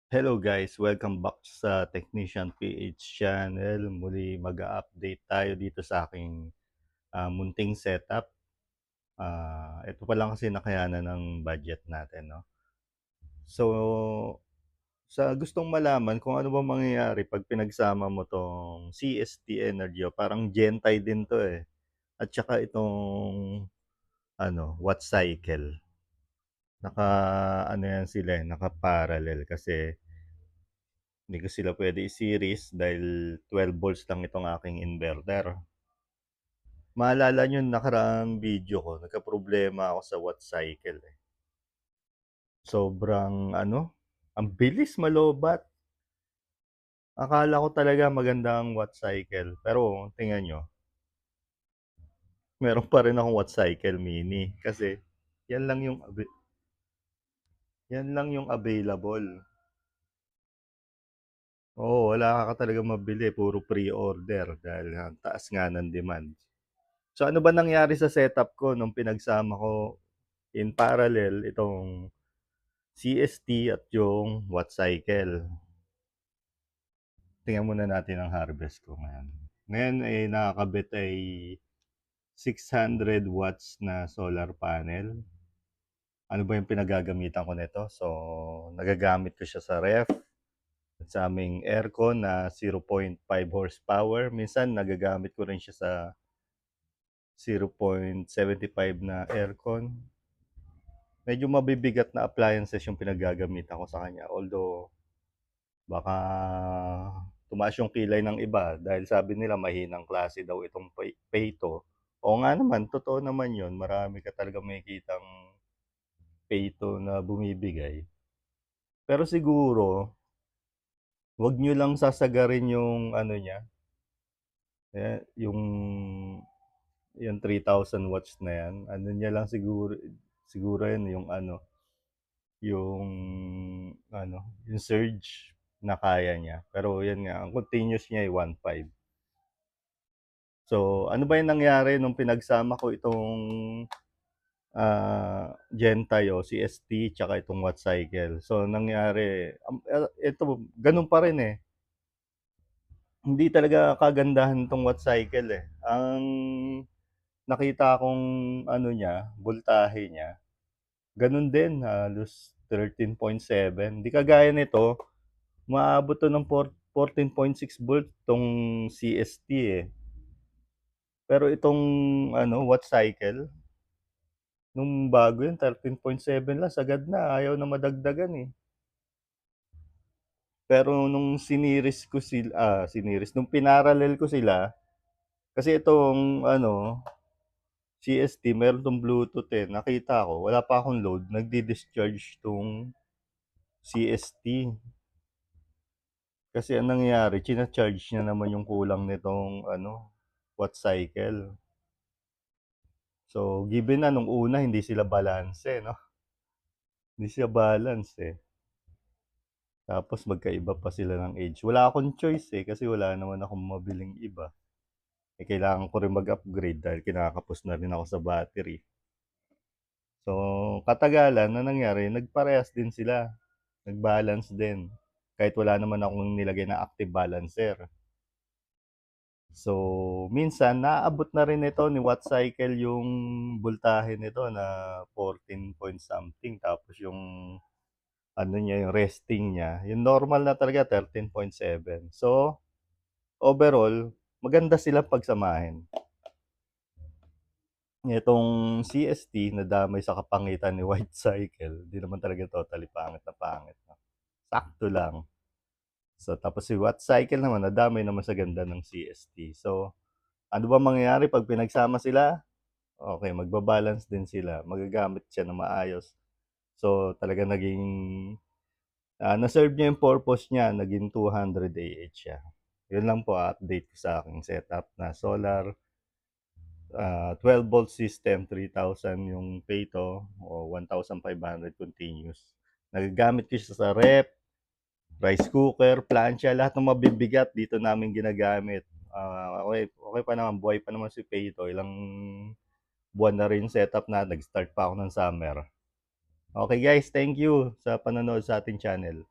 Hello guys, welcome back sa Technician PH channel. Muli mag-update tayo dito sa aking munting setup. Ito pa lang kasi nakayanan ng budget natin, no? So, sa gustong malaman kung ano ba mangyayari pag pinagsama mo tong CST Energy, parang Gentile din to eh. At saka itong watt cycle. Naka ano yan sila, naka-parallel kasi hindi ko sila pwede i-series dahil 12 volts lang itong aking inverter. Maalala niyo nakaraang video ko, nagkaproblema ako sa watt cycle, eh. Sobrang ang bilis malobat. Akala ko talaga maganda ang watt cycle, pero tingnan niyo, meron pa rin akong watt cycle mini kasi yan lang yung yan lang yung available. Oo, wala ka talagang mabili, puro pre-order dahil ang taas nga ng demand. So ano ba nangyari sa setup ko nung pinagsama ko in parallel itong CST at yung watt cycle? Tingnan muna natin ang harvest ko ngayon. Ngayon ay nakakabit ay 600 watts na solar panel. Ano ba yung pinagagamitan ko nito? So, nagagamit ko siya sa ref, sa aming aircon na 0.5 horsepower. Minsan nagagamit ko rin siya sa 0.75 na aircon. Medyo mabibigat na appliances yung pinagagamitan ko sa kanya. Although, baka tumaas yung kilay ng iba dahil sabi nila mahinang klase daw itong Peito. Oo nga naman, totoo naman yun. Marami ka talaga makikitang Peito na bumibigay. Pero siguro, wag nyo lang sasagarin yung niya, yung 3,000 watts na yan. Ano niya lang siguro, siguro yan yung yung yung surge na kaya niya. Pero yan nga, ang continuous niya ay 1.5. So, ano ba yung nangyari nung pinagsama ko itong Gentayo, CST, tsaka itong watt cycle. So, nangyari, ito, ganun pa rin eh. Hindi talaga kagandahan itong watt cycle eh. Ang nakita kong voltahe niya, ganun din, halos 13.7. Hindi kagaya nito, maabot to ng 14.6 volt tong CST eh. Pero itong watt cycle, nung bago yun 13.7 lang sagad na, ayaw na madagdagan, eh. Pero nung nung pinarallel ko sila, kasi itong CST meron 'tong Bluetooth, eh, nakita ko wala pa akong load nagdi-discharge 'tong CST. Kasi ang nangyayari china-charge niya naman yung kulang nitong watt cycle. So, given na nung una hindi sila balanse 'no, hindi sila balance, eh. Tapos magkaiba pa sila ng age. Wala akong choice, eh, kasi wala naman akong mabiling iba. Eh, kailangan ko rin mag-upgrade dahil kinakapos na rin ako sa battery. So, katagalan na nangyari, nagparehas din sila. Nag-balance din. Kahit wala naman akong nilagay na active balancer. So, minsan naaabot na rin ito ni watt cycle yung voltahe nito na 14 point something. Tapos yung niya, yung resting niya, yung normal na talaga 13.7. So, overall, maganda silang pagsamahin. Itong CST nadamay sa kapangitan ni White Cycle, di naman talaga totally pangit na pangit, 'no, sakto lang. So, tapos si Watt Cycle naman nadamay naman sa ganda ng CST. So, ano ba mangyayari 'pag pinagsama sila? Okay, magba-balance din sila, magagamit siya ng maayos. So, talagang naging, na-serve niya yung purpose niya, naging 200 AH siya. Yun lang po update ko sa aking setup na solar. 12 volt system, 3,000 yung Peto o 1,500 continuous. Nagagamit ko siya sa rep, rice cooker, plancha, lahat ng mabibigat dito namin ginagamit. Okay, okay pa naman, buhay pa naman si Peto. Ilang buwan na rin setup na, nag-start pa ako ng summer. Okay guys, thank you sa panonood sa ating channel.